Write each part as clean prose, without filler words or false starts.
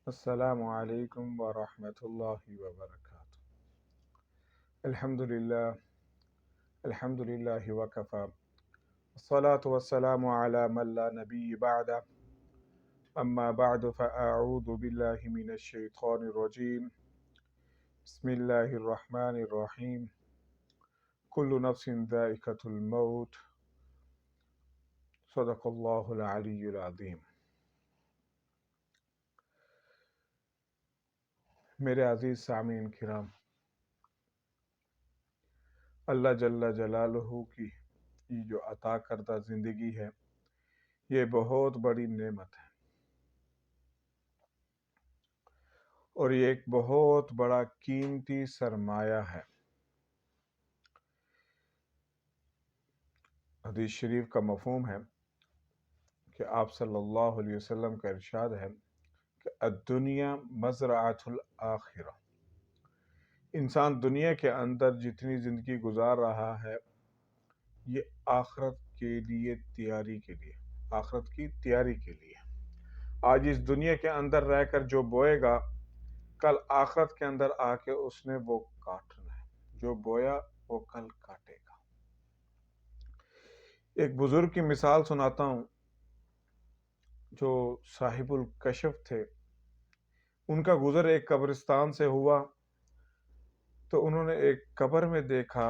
السلام علیکم ورحمۃ اللہ وبرکاتہ۔ الحمد للہ وکفی، الصلاة والسلام علی من لا نبی بعد، اما بعد فاعوذ باللہ من الشیطان الرجیم، بسم اللہ الرحمن الرحیم، کل نفس ذائقۃ الموت، صدق اللہ العلی العظیم۔ میرے عزیز سامعین کرام، اللہ جل جلالہ کی یہ جو عطا کردہ زندگی ہے، یہ بہت بڑی نعمت ہے، اور یہ ایک بہت بڑا قیمتی سرمایہ ہے۔ حدیث شریف کا مفہوم ہے کہ آپ صلی اللہ علیہ وسلم کا ارشاد ہے کہ الدنیا مزرعۃ الآخرہ، انسان دنیا کے اندر جتنی زندگی گزار رہا ہے یہ آخرت کے لیے تیاری کے لیے، آخرت کی تیاری کے لیے۔ آج اس دنیا کے اندر رہ کر جو بوئے گا، کل آخرت کے اندر آ کے اس نے وہ کاٹنا ہے، جو بویا وہ کل کاٹے گا۔ ایک بزرگ کی مثال سناتا ہوں، جو صاحب الکشف تھے، ان کا گزر ایک قبرستان سے ہوا تو انہوں نے ایک قبر میں دیکھا،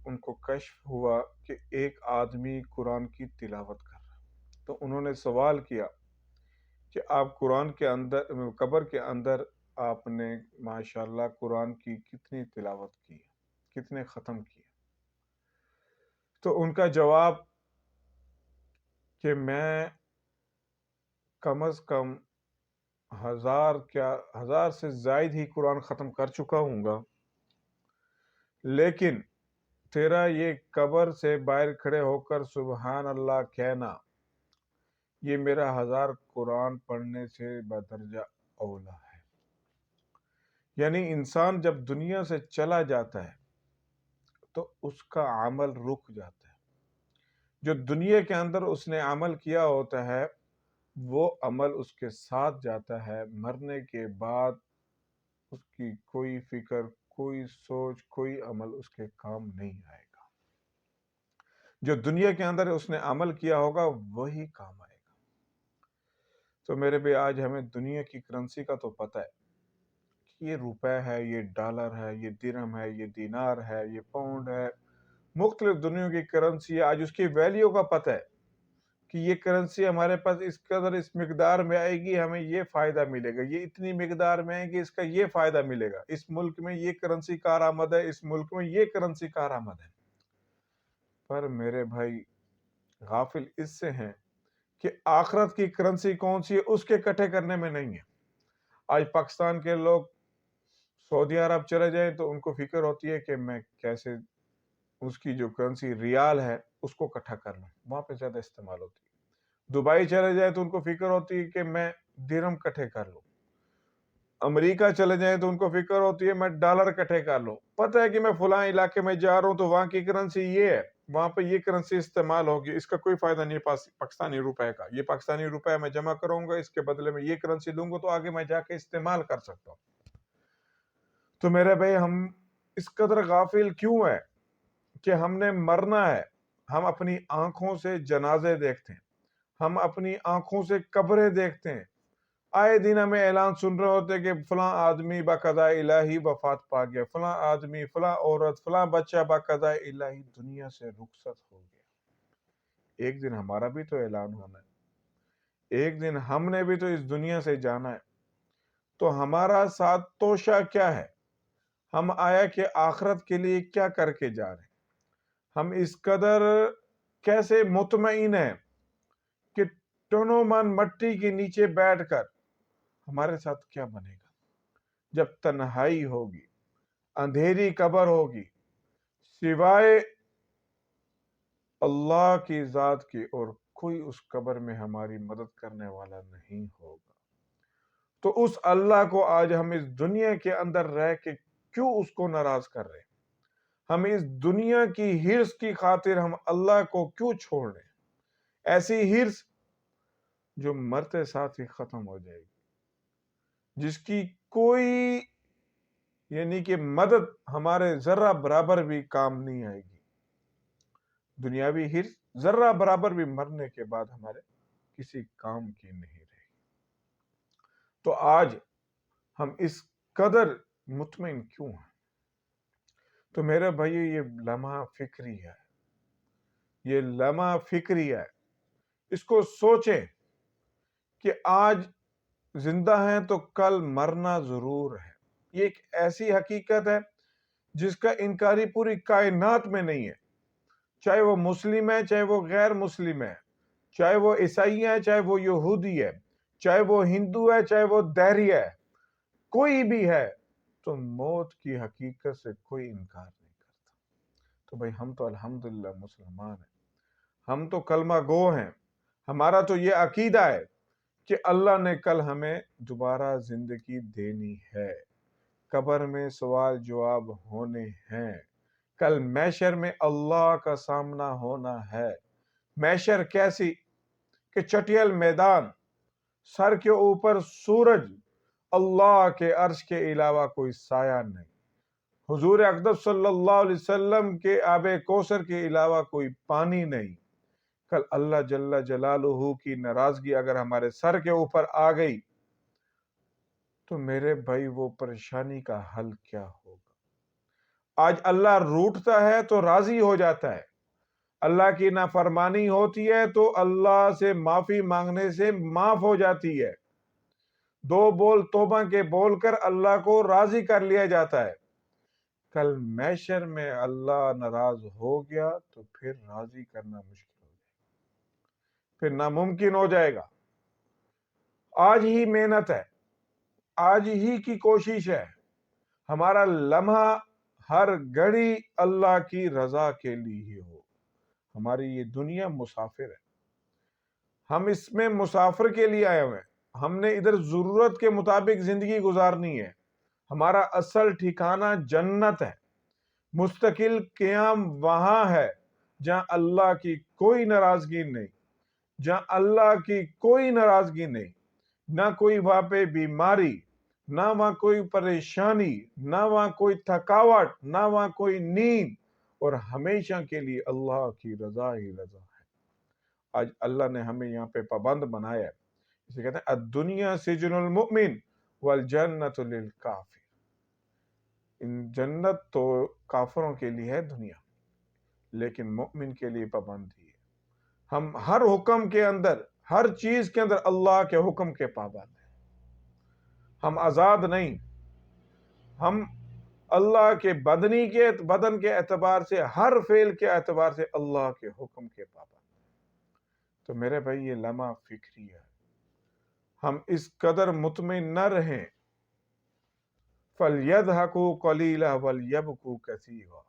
ان کو کشف ہوا کہ ایک آدمی قرآن کی تلاوت کر رہا ہے۔ تو انہوں نے سوال کیا کہ آپ قرآن کے اندر، قبر کے اندر آپ نے ماشاءاللہ قرآن کی کتنی تلاوت کی، کتنے ختم کیے؟ تو ان کا جواب کہ میں کم از کم 1000 سے زائد ہی قرآن ختم کر چکا ہوں گا، لیکن تیرا یہ قبر سے باہر کھڑے ہو کر سبحان اللہ کہنا، یہ میرا 1000 قرآن پڑھنے سے بدرجہ اولا ہے۔ یعنی انسان جب دنیا سے چلا جاتا ہے تو اس کا عمل رک جاتا ہے، جو دنیا کے اندر اس نے عمل کیا ہوتا ہے وہ عمل اس کے ساتھ جاتا ہے، مرنے کے بعد اس کی کوئی فکر، کوئی سوچ، کوئی عمل اس کے کام نہیں آئے گا۔ جو دنیا کے اندر اس نے عمل کیا ہوگا وہی کام آئے گا۔ تو میرے بھی آج ہمیں دنیا کی کرنسی کا تو پتہ ہے کہ یہ روپے ہے، یہ ڈالر ہے، یہ درہم ہے، یہ دینار ہے، یہ پاؤنڈ ہے، مختلف دنیا کی کرنسی ہے۔ آج اس کی ویلیو کا پتہ ہے کہ یہ کرنسی ہمارے پاس اس قدر، اس مقدار میں آئے گی، ہمیں یہ فائدہ ملے گا، یہ اتنی مقدار میں آئے گی، اس کا یہ فائدہ ملے گا، اس ملک میں یہ کرنسی کارآمد ہے، اس ملک میں یہ کرنسی کارآمد ہے۔ پر میرے بھائی غافل اس سے ہیں کہ آخرت کی کرنسی کون سی ہے اس کے اکٹھے کرنے میں نہیں ہے۔ آج پاکستان کے لوگ سعودی عرب چلے جائیں تو ان کو فکر ہوتی ہے کہ میں کیسے اس کی جو کرنسی ریال ہے اس کو اکٹھا کر لوں، وہاں پہ زیادہ استعمال ہوتی ہے۔ دبئی چلے جائے تو ان کو فکر ہوتی ہے کہ میں درہم اکٹھے کر لوں۔ امریکہ چلے جائیں تو ان کو فکر ہوتی ہے میں ڈالر اکٹھے کر لوں۔ پتہ ہے کہ میں فلاں علاقے میں جا رہا ہوں تو وہاں کی کرنسی یہ ہے، وہاں پہ یہ کرنسی استعمال ہوگی، اس کا کوئی فائدہ نہیں پاکستانی روپے کا، یہ پاکستانی روپے میں جمع کروں گا، اس کے بدلے میں یہ کرنسی لوں گا تو آگے میں جا کے استعمال کر سکتا ہوں۔ تو میرے بھائی ہم اس قدر غافل کیوں ہیں کہ ہم نے مرنا ہے؟ ہم اپنی آنکھوں سے جنازے دیکھتے ہیں، ہم اپنی آنکھوں سے قبریں دیکھتے ہیں، آئے دن ہمیں اعلان سن رہے ہوتے کہ فلاں آدمی بقضاء الہی وفات پا گیا، فلاں آدمی، فلاں عورت، فلاں بچہ بقضاء الہی دنیا سے رخصت ہو گیا۔ ایک دن ہمارا بھی تو اعلان ہونا ہے، ایک دن ہم نے بھی تو اس دنیا سے جانا ہے۔ تو ہمارا ساتھ توشہ کیا ہے؟ ہم آیا کہ آخرت کے لیے کیا کر کے جا رہے ہیں؟ ہم اس قدر کیسے مطمئن ہیں کہ ٹنو من مٹی کے نیچے بیٹھ کر ہمارے ساتھ کیا بنے گا؟ جب تنہائی ہوگی، اندھیری قبر ہوگی، سوائے اللہ کی ذات کی اور کوئی اس قبر میں ہماری مدد کرنے والا نہیں ہوگا۔ تو اس اللہ کو آج ہم اس دنیا کے اندر رہ کے کیوں اس کو ناراض کر رہے ہیں؟ ہم اس دنیا کی ہرس کی خاطر ہم اللہ کو کیوں چھوڑ رہے ہیں؟ ایسی ہرس جو مرتے ساتھ ہی ختم ہو جائے گی، جس کی کوئی یعنی کہ مدد ہمارے ذرہ برابر بھی کام نہیں آئے گی، دنیاوی حرص ذرہ برابر بھی مرنے کے بعد ہمارے کسی کام کی نہیں رہے گی۔ تو آج ہم اس قدر مطمئن کیوں ہیں؟ تو میرے بھائی یہ لمحہ فکری ہے، یہ لمحہ فکری ہے۔ اس کو سوچیں کہ آج زندہ ہیں تو کل مرنا ضرور ہے۔ یہ ایک ایسی حقیقت ہے جس کا انکاری پوری کائنات میں نہیں ہے، چاہے وہ مسلم ہے چاہے وہ غیر مسلم ہے، چاہے وہ عیسائی ہے چاہے وہ یہودی ہے، چاہے وہ ہندو ہے چاہے وہ دہری ہے، کوئی بھی ہے تو موت کی حقیقت سے کوئی انکار نہیں کرتا۔ تو بھائی ہم تو الحمدللہ مسلمان ہیں، ہم تو کلمہ گو ہیں، ہمارا تو یہ عقیدہ ہے کہ اللہ نے کل ہمیں دوبارہ زندگی دینی ہے، قبر میں سوال جواب ہونے ہیں، کل محشر میں اللہ کا سامنا ہونا ہے۔ محشر کیسی کہ چٹیل میدان، سر کے اوپر سورج، اللہ کے عرش کے علاوہ کوئی سایہ نہیں، حضور اقدس صلی اللہ علیہ وسلم کے آب کوثر کے علاوہ کوئی پانی نہیں۔ کل اللہ جل جلالہ کی ناراضگی اگر ہمارے سر کے اوپر آ گئی تو میرے بھائی وہ پریشانی کا حل کیا ہوگا؟ آج اللہ روٹھتا ہے تو راضی ہو جاتا ہے، اللہ کی نافرمانی ہوتی ہے تو اللہ سے معافی مانگنے سے معاف ہو جاتی ہے، دو بول توبہ کے بول کر اللہ کو راضی کر لیا جاتا ہے۔ کل محشر میں اللہ ناراض ہو گیا تو پھر راضی کرنا مشکل ہو جائے گا، پھر ناممکن ہو جائے گا۔ آج ہی محنت ہے، آج ہی کی کوشش ہے، ہمارا لمحہ ہر گھڑی اللہ کی رضا کے لیے ہی ہو۔ ہماری یہ دنیا مسافر ہے، ہم اس میں مسافر کے لیے آئے ہوئے ہیں، ہم نے ادھر ضرورت کے مطابق زندگی گزارنی ہے۔ ہمارا اصل ٹھکانہ جنت ہے، مستقل قیام وہاں ہے جہاں اللہ کی کوئی ناراضگی نہیں، جہاں اللہ کی کوئی ناراضگی نہیں، نہ کوئی وہاں پہ بیماری، نہ وہاں کوئی پریشانی، نہ وہاں کوئی تھکاوٹ، نہ وہاں کوئی نیند، اور ہمیشہ کے لیے اللہ کی رضا ہی رضا ہے۔ آج اللہ نے ہمیں یہاں پہ پابند بنایا ہے، اسے کہتے ہیں الدنیا سجن المؤمن والجنت للکافر۔ جنت تو کافروں کے لیے ہے دنیا، لیکن مؤمن کے لیے پابندی ہے۔ ہم ہر حکم کے اندر، ہر چیز کے اندر اللہ کے حکم کے پابند ہیں، ہم آزاد نہیں، ہم اللہ کے بدن کے اعتبار سے، ہر فعل کے اعتبار سے اللہ کے حکم کے پابند ہیں۔ تو میرے بھائی یہ لمحہ فکری ہے، ہم اس قدر مطمئن نہ رہیں۔ فَلْيَضْحَكُوا قَلِيلًا وَلْيَبْكُوا كَثِيرًا،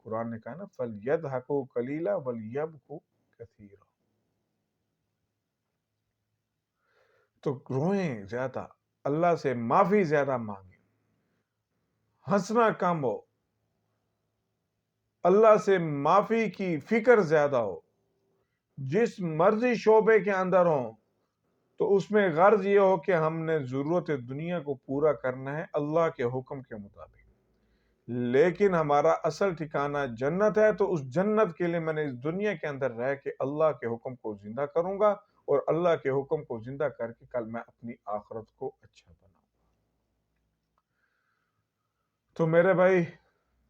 قرآن نے کہا نا فَلْيَضْحَكُوا قَلِيلًا وَلْيَبْكُوا كَثِيرًا، تو روئیں زیادہ، اللہ سے معافی زیادہ مانگیں، ہنسنا کم ہو، اللہ سے معافی کی فکر زیادہ ہو، جس مرضی شعبے کے اندر ہوں تو اس میں غرض یہ ہو کہ ہم نے ضرورت دنیا کو پورا کرنا ہے اللہ کے حکم کے مطابق، لیکن ہمارا اصل ٹھکانہ جنت ہے، تو اس جنت کے لیے میں نے اس دنیا کے اندر رہ کے اللہ کے حکم کو زندہ کروں گا، اور اللہ کے حکم کو زندہ کر کے کل میں اپنی آخرت کو اچھا بناؤں گا۔ تو میرے بھائی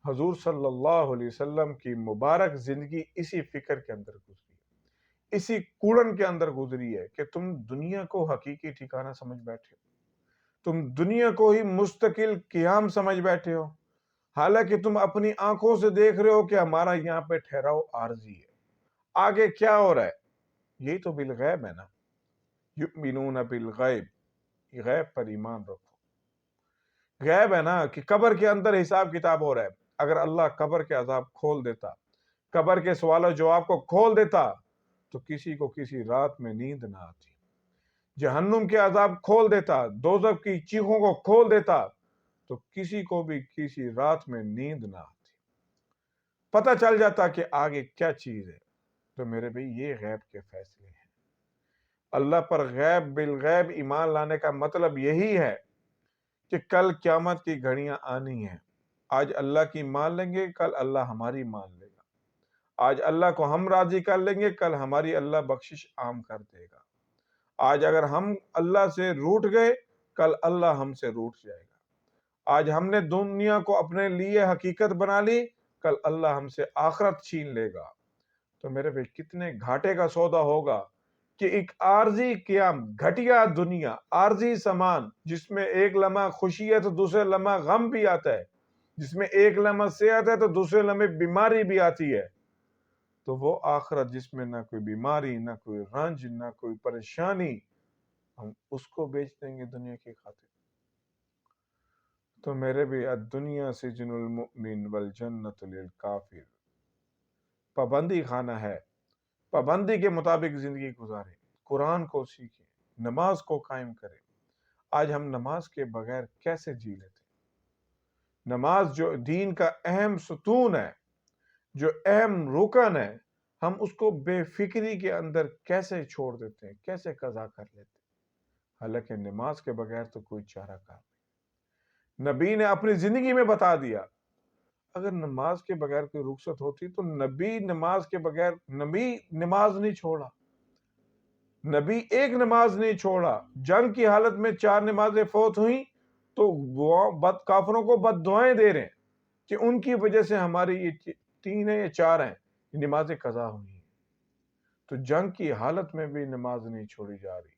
حضور صلی اللہ علیہ وسلم کی مبارک زندگی اسی فکر کے اندر گزری، اسی کوڑن کے اندر گزری ہے کہ تم دنیا کو حقیقی ٹھکانہ سمجھ بیٹھے ہو، تم دنیا کو ہی مستقل قیام سمجھ بیٹھے ہو، حالانکہ تم اپنی آنکھوں سے دیکھ رہے ہو کہ ہمارا یہاں پہ ٹھہراؤ عارضی ہے، آگے کیا ہو رہا ہے؟ یہی تو بالغیب ہے نا، یؤمنون بالغیب، غیب پر ایمان رکھو۔ غیب ہے نا کہ قبر کے اندر حساب کتاب ہو رہا ہے، اگر اللہ قبر کے عذاب کھول دیتا، قبر کے سوال و جواب کو کھول دیتا تو کسی کو کسی رات میں نیند نہ آتی، جہنم کے عذاب کھول دیتا، دوزخ کی چیخوں کو کھول دیتا تو کسی کو بھی کسی رات میں نیند نہ آتی، پتہ چل جاتا کہ آگے کیا چیز ہے۔ تو میرے بھائی یہ غیب کے فیصلے ہیں۔ اللہ پر غیب بالغیب ایمان لانے کا مطلب یہی ہے کہ کل قیامت کی گھڑیاں آنی ہیں. آج اللہ کی مان لیں گے، کل اللہ ہماری مان لے گا. آج اللہ کو ہم راضی کر لیں گے، کل ہماری اللہ بخشش عام کر دے گا. آج اگر ہم اللہ سے روٹھ گئے، کل اللہ ہم سے روٹھ جائے گا. آج ہم نے دنیا کو اپنے لیے حقیقت بنا لی، کل اللہ ہم سے آخرت چھین لے گا. تو میرے بھائی کتنے گھاٹے کا سودا ہوگا کہ ایک عارضی قیام، گھٹیا دنیا، عارضی سامان، جس میں ایک لمحہ خوشی ہے تو دوسرے لمحہ غم بھی آتا ہے، جس میں ایک لمحہ صحت ہے تو دوسرے لمحے بیماری بھی آتی ہے. تو وہ آخرت جس میں نہ کوئی بیماری، نہ کوئی رنج، نہ کوئی پریشانی، ہم اس کو بیچ دیں گے دنیا کی خاطر. تو میرے بھی الدنیا سجن المؤمن والجنت للکافر، پابندی خانہ ہے. پابندی کے مطابق زندگی گزاریں، قرآن کو سیکھیں، نماز کو قائم کریں. آج ہم نماز کے بغیر کیسے جی لیتے؟ نماز جو دین کا اہم ستون ہے، جو اہم رکن ہے، ہم اس کو بے فکری کے اندر کیسے چھوڑ دیتے ہیں، کیسے قضا کر لیتے ہیں؟ حالانکہ نماز کے بغیر تو کوئی چارہ کار نہیں. نبی نے اپنی زندگی میں بتا دیا. اگر نماز کے بغیر کوئی رخصت ہوتی تو نبی نماز کے بغیر، نبی نماز نہیں چھوڑا. نبی ایک نماز نہیں چھوڑا. جنگ کی حالت میں 4 نمازیں فوت ہوئیں تو کافروں کو بد دعائیں دے رہے ہیں کہ ان کی وجہ سے ہماری یہ 3 ہیں یا 4 ہیں نمازیں قضا ہوئی ہیں. تو جنگ کی حالت میں بھی نماز نہیں چھوڑی جا رہی.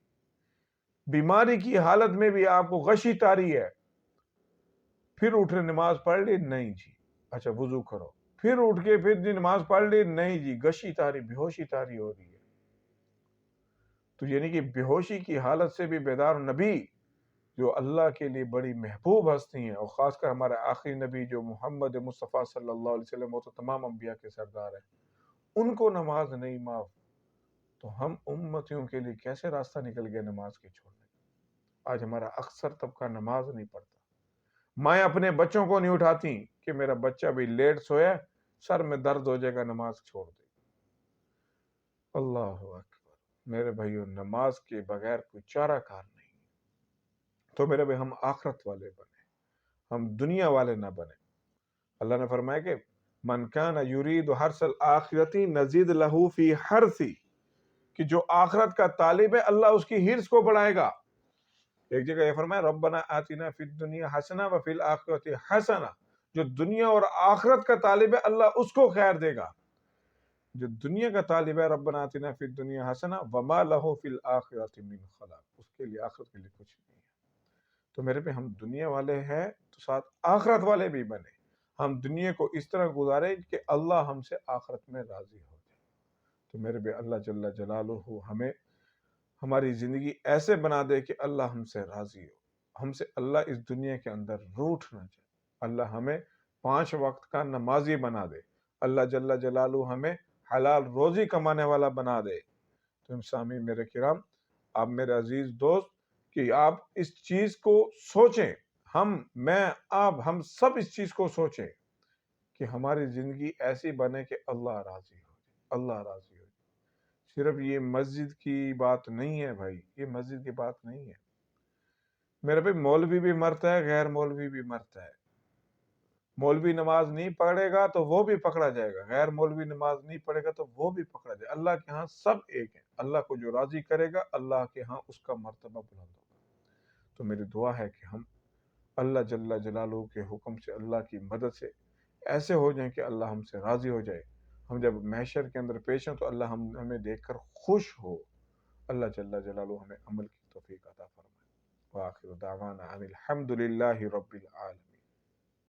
بیماری کی حالت میں بھی آپ کو غشی طاری ہے، پھر اٹھ رہے نماز پڑھ لی؟ نہیں جی. اچھا وضو کرو، پھر اٹھ کے پھر جی نماز پڑھ لی؟ نہیں جی، غشی طاری، بے ہوشی طاری ہو رہی ہے. تو یعنی کہ بے ہوشی کی حالت سے بھی بیدار نبی، جو اللہ کے لیے بڑی محبوب ہستی ہیں، اور خاص کر ہمارے آخری نبی جو محمد مصطفیٰ صلی اللہ علیہ وسلم، وہ تو تمام انبیاء کے سردار ہیں، ان کو نماز نہیں معاف. تو ہم امتیوں کے لیے کیسے راستہ نکل گیا نماز کے چھوڑنے؟ آج ہمارا اکثر طبقہ نماز نہیں پڑھتا. مائیں اپنے بچوں کو نہیں اٹھاتی کہ میرا بچہ بھی لیٹ سویا، سر میں درد ہو جائے گا، نماز چھوڑ دے. اللہ اکبر. میرے بھائیو، نماز کے بغیر کوئی چارہ کار نہیں. تو میرے بھائی ہم آخرت والے بنے، ہم دنیا والے نہ بنے. اللہ نے فرمایا کہ من کان یرید حرث الآخرتی نزید لہ فی حرثی، کہ جو آخرت کا طالب ہے اللہ اس کی حرص کو بڑھائے گا. ایک جگہ یہ فرمایا ربنا آتنا فی الدنیا حسنہ وفی الآخرۃ حسنہ، جو دنیا اور آخرت کا طالب ہے اللہ اس کو خیر دے گا. جو دنیا کا طالب ہے ربنا آتنا فی الدنیا حسنہ وما لہ فی الآخرۃ من خلاق، اس کے لیے آخرت کے لیے کچھ نہیں ہے. تو میرے پہ ہم دنیا والے ہیں تو ساتھ آخرت والے بھی بنے. ہم دنیا کو اس طرح گزارے کہ اللہ ہم سے آخرت میں راضی ہو جائے. تو میرے پہ اللہ جل جلالہ ہمیں ہماری زندگی ایسے بنا دے کہ اللہ ہم سے راضی ہو، ہم سے اللہ اس دنیا کے اندر روٹھ نہ جائے. اللہ ہمیں 5 وقت کا نمازی بنا دے. اللہ جل جلالہ ہمیں حلال روزی کمانے والا بنا دے. تو سامعین میرے کرام، آپ میرے عزیز دوست، کہ آپ اس چیز کو سوچیں، ہم سب اس چیز کو سوچیں کہ ہماری زندگی ایسی بنے کہ اللہ راضی ہو جائے، اللہ راضی ہو جائے. صرف یہ مسجد کی بات نہیں ہے بھائی، یہ مسجد کی بات نہیں ہے. میرے بھائی مولوی بھی مرتا ہے، غیر مولوی بھی مرتا ہے. مولوی نماز نہیں پڑھے گا تو وہ بھی پکڑا جائے گا، غیر مولوی نماز نہیں پڑھے گا تو وہ بھی پکڑا جائے گا. اللہ کے ہاں سب ایک ہیں. اللہ کو جو راضی کرے گا اللہ کے ہاں اس کا مرتبہ بلند ہوگا. تو میری دعا ہے کہ ہم اللہ جل جلالہ کے حکم سے، اللہ کی مدد سے ایسے ہو جائیں کہ اللہ ہم سے راضی ہو جائے. ہم جب محشر کے اندر پیش ہیں تو اللہ ہمیں دیکھ کر خوش ہو. اللہ جل جلالہ ہمیں عمل کی توفیق عطا فرمائے. وآخر دعوانا ان الحمد للہ رب العالمین.